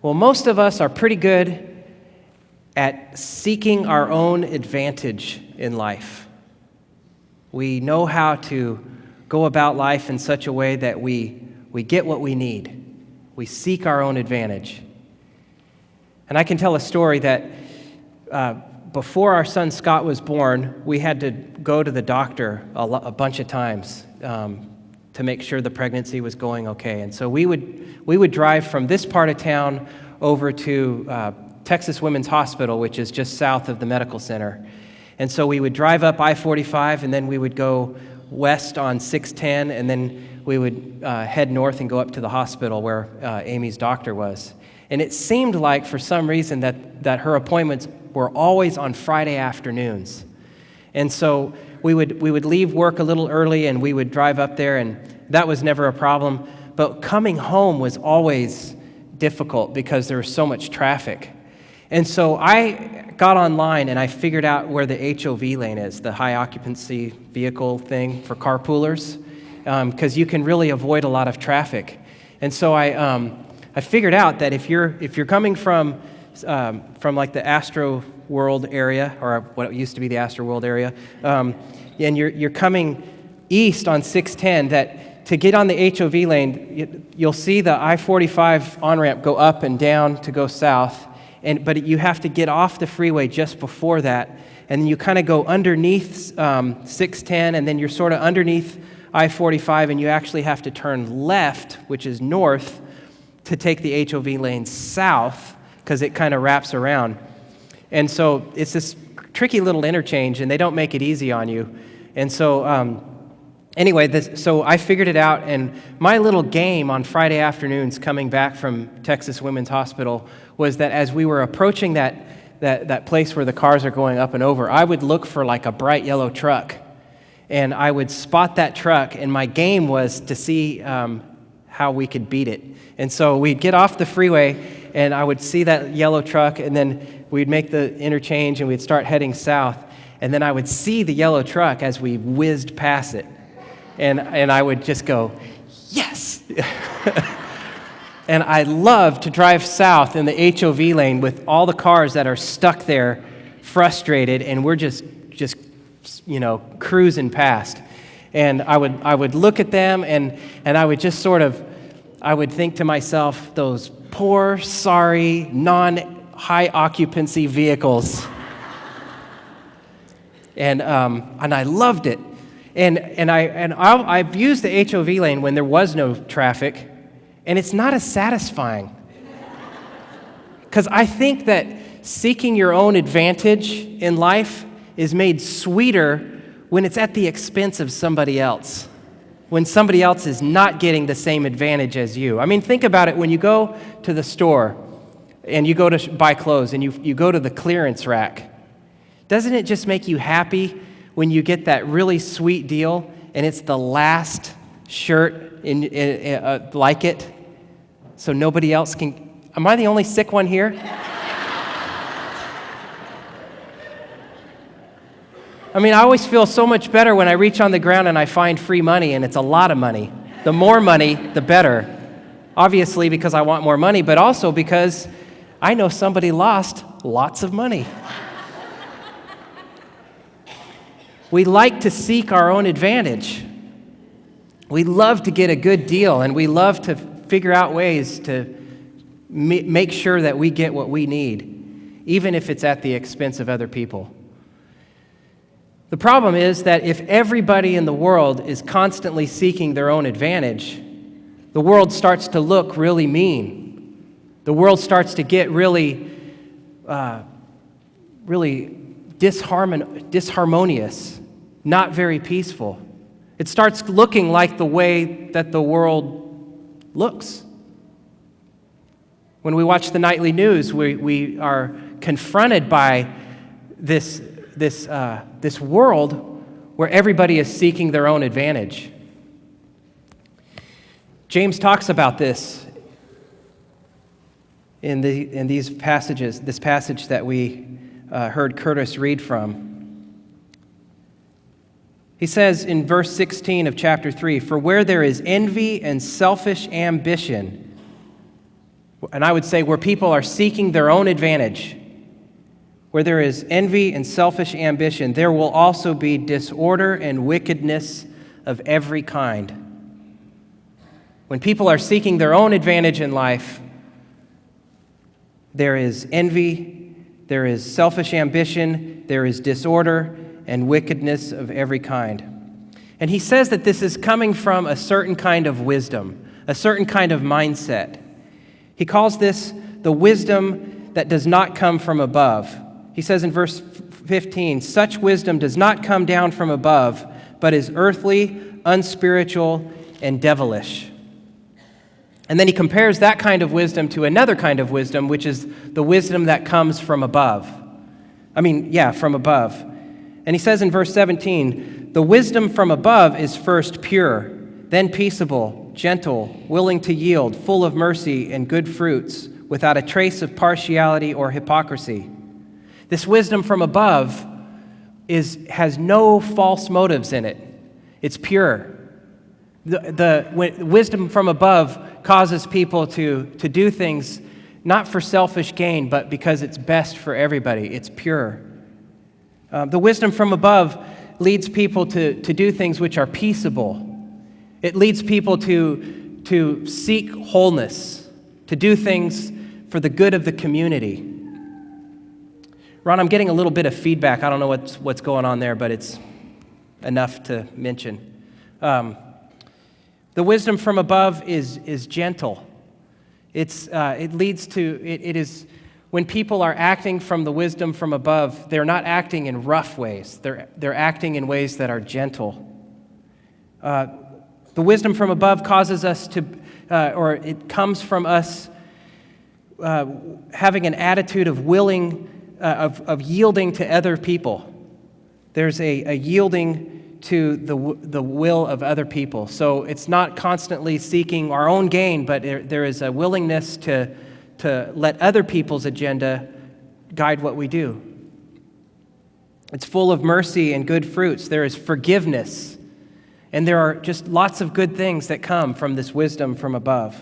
Well, most of us are pretty good at seeking our own advantage in life. We know how to go about life in such a way that we get what we need. We seek our own advantage. And I can tell a story that before our son Scott was born, we had to go to the doctor a bunch of times to make sure the pregnancy was going okay. And so we would drive from this part of town over to Texas Women's Hospital, which is just south of the medical center. And so we would drive up I-45, and then we would go west on 610, and then we would head north and go up to the hospital where Amy's doctor was. And it seemed like, for some reason, that her appointments were always on Friday afternoons. And so we would leave work a little early, and we would drive up there, and that was never a problem. But coming home was always difficult because there was so much traffic. And so I got online, and I figured out where the HOV lane is, the high occupancy vehicle thing for carpoolers, because you can really avoid a lot of traffic. And so I figured out that if you're coming from like the Astro World area, or what used to be the Astro World area, and you're coming east on 610, that to get on the HOV lane, you'll see the I-45 on-ramp go up and down to go south, but you have to get off the freeway just before that, and then you kind of go underneath 610, and then you're sort of underneath I-45, and you actually have to turn left, which is north, to take the HOV lane south, because it kind of wraps around. And so it's this tricky little interchange, and they don't make it easy on you. And so so I figured it out, and my little game on Friday afternoons coming back from Texas Women's Hospital was that as we were approaching that place where the cars are going up and over, I would look for like a bright yellow truck, and I would spot that truck, and my game was to see how we could beat it. And so we'd get off the freeway, and I would see that yellow truck, and then we'd make the interchange, and we'd start heading south, and then I would see the yellow truck as we whizzed past it, and I would just go, yes! And I love to drive south in the HOV lane with all the cars that are stuck there, frustrated, and we're just cruising past. And I would look at them, and I would just I would think to myself, those poor, sorry, non-high occupancy vehicles. And I loved it. And I've used the HOV lane when there was no traffic, and it's not as satisfying. Because I think that seeking your own advantage in life is made sweeter when it's at the expense of somebody else, when somebody else is not getting the same advantage as you. I mean, think about it when you go to the store and you go to buy clothes and you go to the clearance rack. Doesn't it just make you happy when you get that really sweet deal and it's the last shirt like it, so nobody else can? Am I the only sick one here? I mean, I always feel so much better when I reach on the ground and I find free money, and it's a lot of money. The more money, the better. Obviously, because I want more money, but also because I know somebody lost lots of money. We like to seek our own advantage. We love to get a good deal, and we love to figure out ways to make sure that we get what we need, even if it's at the expense of other people. The problem is that if everybody in the world is constantly seeking their own advantage, the world starts to look really mean. The world starts to get really disharmonious, not very peaceful. It starts looking like the way that the world looks. When we watch the nightly news, we are confronted by this world where everybody is seeking their own advantage. James talks about this in these passages, this passage that we heard Curtis read from. He says in verse 16 of chapter 3, "For where there is envy and selfish ambition," And I would say where people are seeking their own advantage, where there is envy and selfish ambition, there will also be disorder and wickedness of every kind. When people are seeking their own advantage in life, there is envy, there is selfish ambition, there is disorder and wickedness of every kind. And he says that this is coming from a certain kind of wisdom, a certain kind of mindset. He calls this the wisdom that does not come from above. He says in verse 15, "Such wisdom does not come down from above, but is earthly, unspiritual, and devilish." And then he compares that kind of wisdom to another kind of wisdom, which is the wisdom that comes from above. From above. And he says in verse 17, "The wisdom from above is first pure, then peaceable, gentle, willing to yield, full of mercy and good fruits, without a trace of partiality or hypocrisy." This wisdom from above has no false motives in it. It's pure. Wisdom from above causes people to do things not for selfish gain, but because it's best for everybody. It's pure. The wisdom from above leads people to do things which are peaceable. It leads people to seek wholeness, to do things for the good of the community. Ron, I'm getting a little bit of feedback. I don't know what's going on there, but it's enough to mention. The wisdom from above is gentle. It leads to, it is, when people are acting from the wisdom from above, they're not acting in rough ways. They're acting in ways that are gentle. The wisdom from above causes us to, or it comes from us having an attitude of yielding to other people. There's a yielding to the will of other people. So it's not constantly seeking our own gain, but there is a willingness to let other people's agenda guide what we do. It's full of mercy and good fruits. There is forgiveness. And there are just lots of good things that come from this wisdom from above.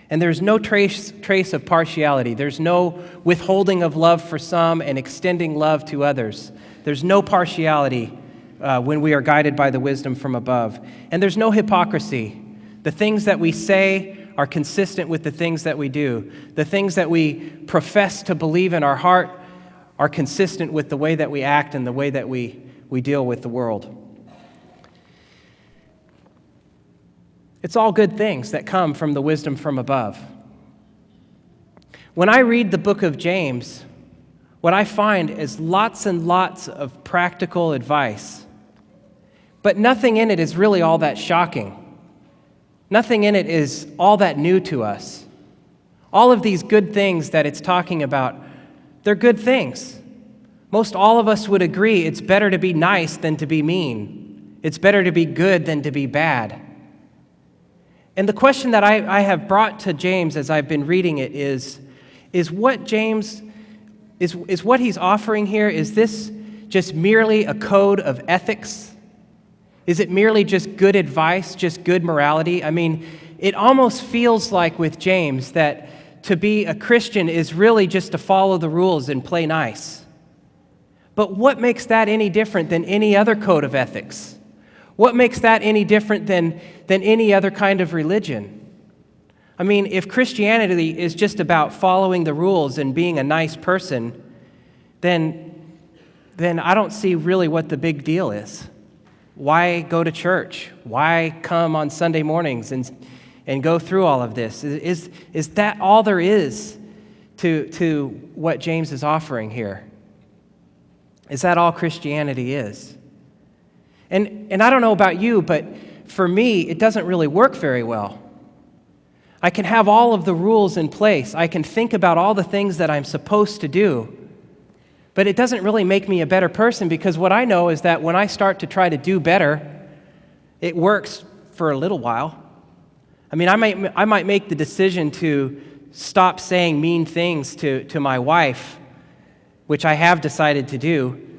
And there's no trace of partiality. There's no withholding of love for some and extending love to others. There's no partiality when we are guided by the wisdom from above. And there's no hypocrisy. The things that we say are consistent with the things that we do. The things that we profess to believe in our heart are consistent with the way that we act and the way that we deal with the world. It's all good things that come from the wisdom from above. When I read the book of James, what I find is lots and lots of practical advice. But nothing in it is really all that shocking. Nothing in it is all that new to us. All of these good things that it's talking about, they're good things. Most all of us would agree it's better to be nice than to be mean. It's better to be good than to be bad. And the question that I have brought to James as I've been reading it is what James, is what he's offering here, is this just merely a code of ethics? Is it merely just good advice, just good morality? I mean, it almost feels like with James that to be a Christian is really just to follow the rules and play nice. But what makes that any different than any other code of ethics? What makes that any different than any other kind of religion? I mean, if Christianity is just about following the rules and being a nice person, then I don't see really what the big deal is. Why go to church? Why come on Sunday mornings and go through all of this? Is that all there is to what James is offering here? Is that all Christianity is? And I don't know about you, but for me, it doesn't really work very well. I can have all of the rules in place. I can think about all the things that I'm supposed to do. But it doesn't really make me a better person, because what I know is that when I start to try to do better, it works for a little while. I mean, I might make the decision to stop saying mean things to my wife, which I have decided to do.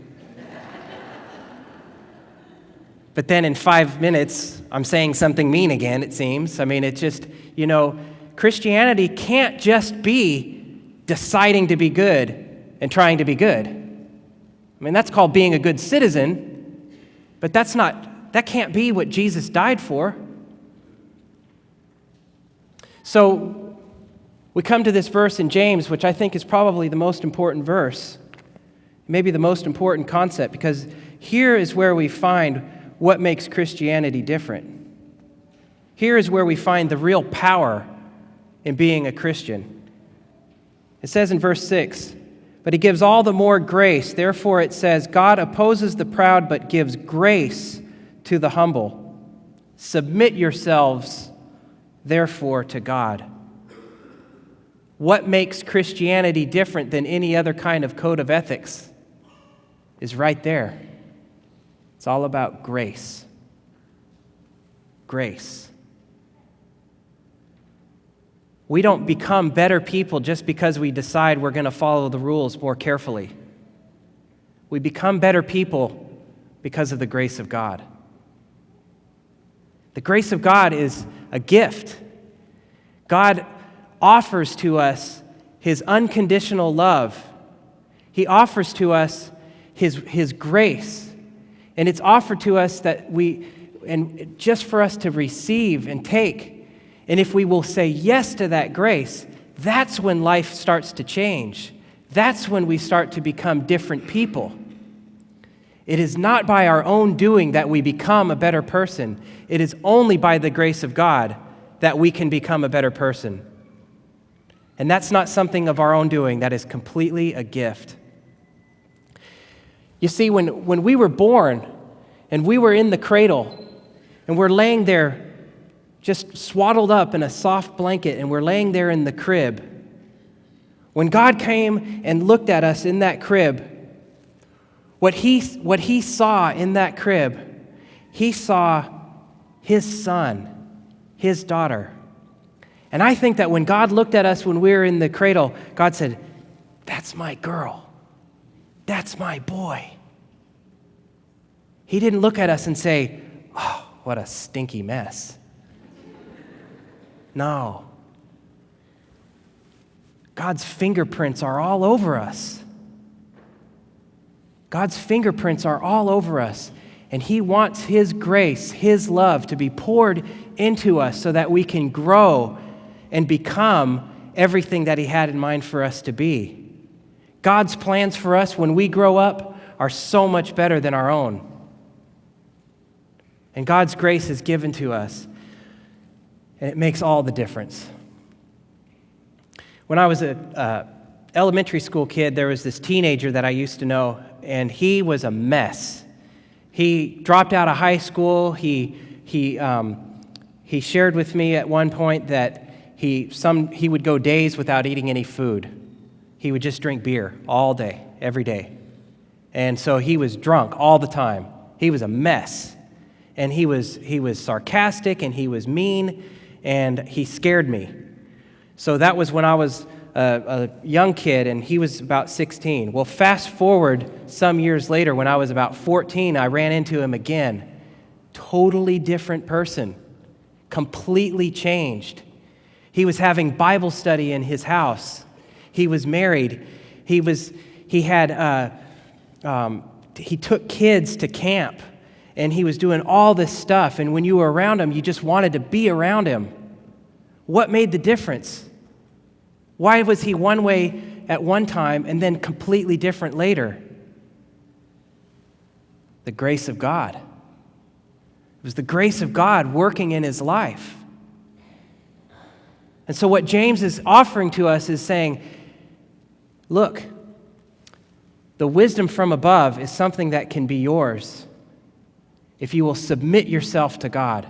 But then in 5 minutes, I'm saying something mean again, it seems. I mean, it's just, Christianity can't just be deciding to be good and trying to be good. I mean, that's called being a good citizen, but that can't be what Jesus died for. So we come to this verse in James, which I think is probably the most important verse, maybe the most important concept, because here is where we find what makes Christianity different. Here is where we find the real power in being a Christian. It says in verse 6, "But he gives all the more grace. Therefore it says, God opposes the proud but gives grace to the humble. Submit yourselves, therefore, to God." What makes Christianity different than any other kind of code of ethics is right there. It's all about grace. Grace. We don't become better people just because we decide we're going to follow the rules more carefully. We become better people because of the grace of God. The grace of God is a gift. God offers to us his unconditional love. He offers to us his grace. And it's offered to us and just for us to receive and take. And if we will say yes to that grace, that's when life starts to change. That's when we start to become different people. It is not by our own doing that we become a better person. It is only by the grace of God that we can become a better person. And that's not something of our own doing. That is completely a gift. You see, when we were born and we were in the cradle and we're laying there just swaddled up in a soft blanket and we're laying there in the crib, when God came and looked at us in that crib, what he saw in that crib, he saw his son, his daughter. And I think that when God looked at us when we were in the cradle, God said, "That's my girl. That's my boy." He didn't look at us and say, "Oh, what a stinky mess." No. God's fingerprints are all over us. God's fingerprints are all over us. And he wants his grace, his love to be poured into us so that we can grow and become everything that he had in mind for us to be. God's plans for us when we grow up are so much better than our own. And God's grace is given to us. And it makes all the difference. When I was an elementary school kid, there was this teenager that I used to know, and he was a mess. He dropped out of high school. He shared with me at one point that he would go days without eating any food. He would just drink beer all day, every day. And so he was drunk all the time. He was a mess. And he was sarcastic, and he was mean, and he scared me. So that was when I was a young kid, and he was about 16. Well, fast forward some years later, when I was about 14, I ran into him again. Totally different person. Completely changed. He was having Bible study in his house. He was married. He took kids to camp. And he was doing all this stuff, and when you were around him, you just wanted to be around him. What made the difference? Why was he one way at one time and then completely different later? The grace of God. It was the grace of God working in his life. And so what James is offering to us is saying, look, the wisdom from above is something that can be yours if you will submit yourself to God.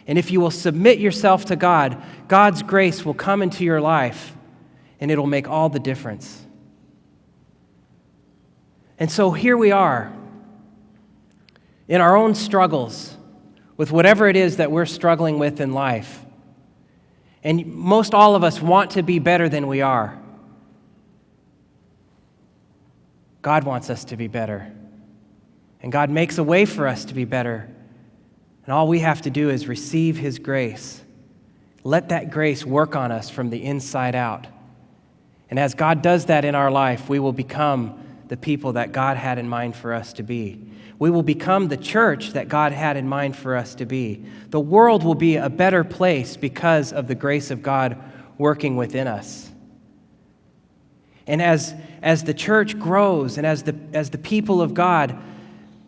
And if you will submit yourself to God, God's grace will come into your life, and it'll make all the difference. And so here we are, in our own struggles, with whatever it is that we're struggling with in life. And most all of us want to be better than we are. God wants us to be better. And God makes a way for us to be better. And all we have to do is receive his grace, Let that grace work on us from the inside out. And as God does that in our life, we will become the people that God had in mind for us to be. We will become the church that God had in mind for us to be. The world will be a better place because of the grace of God working within us. And as the church grows and as the people of God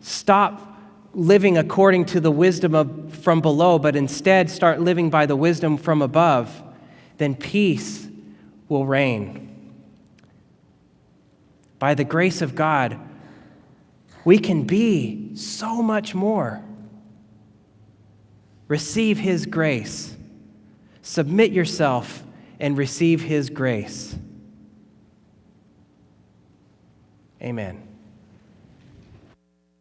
stop living according to the wisdom from below, but instead start living by the wisdom from above, then peace will reign. By the grace of God, we can be so much more. Receive His grace. Submit yourself and receive His grace. Amen.